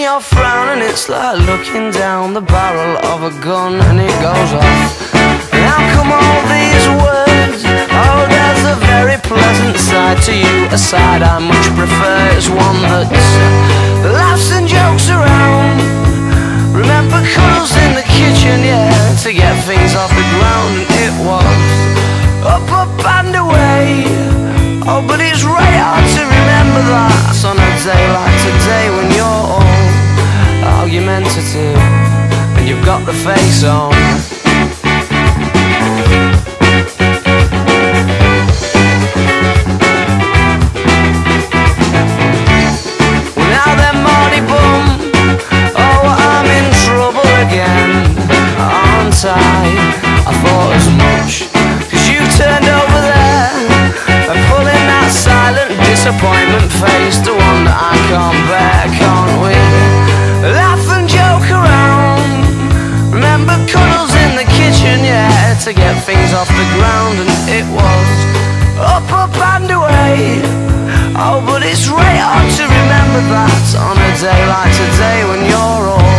you're frowning, it's like looking down the barrel of a gun and it goes off. And how come all these words? Oh, there's a very pleasant side to you, a side I much prefer. It's one that's laughs and jokes around. Remember cuddles in the kitchen, yeah, to get things off the ground. And it was up, up and away. Oh, but it's right hard to remember that on a day like today, when you're all argumentative and you've got the face on. Well, now then, Marty Bum, oh, I'm in trouble again, aren't I thought as much, 'cause you turned over there and pulling that silent disappointment face, the one that I can't bear. Can't we laugh and joke around? Remember cuddles in the kitchen, yeah, to get things off the ground. And it was up, up and away. Oh, but it's right hard to remember that on a day like today, when you're all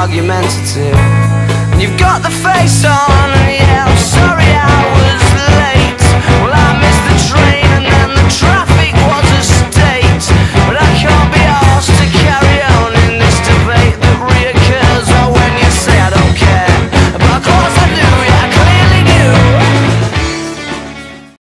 argumentative and you've got the face on. And yeah, I'm sorry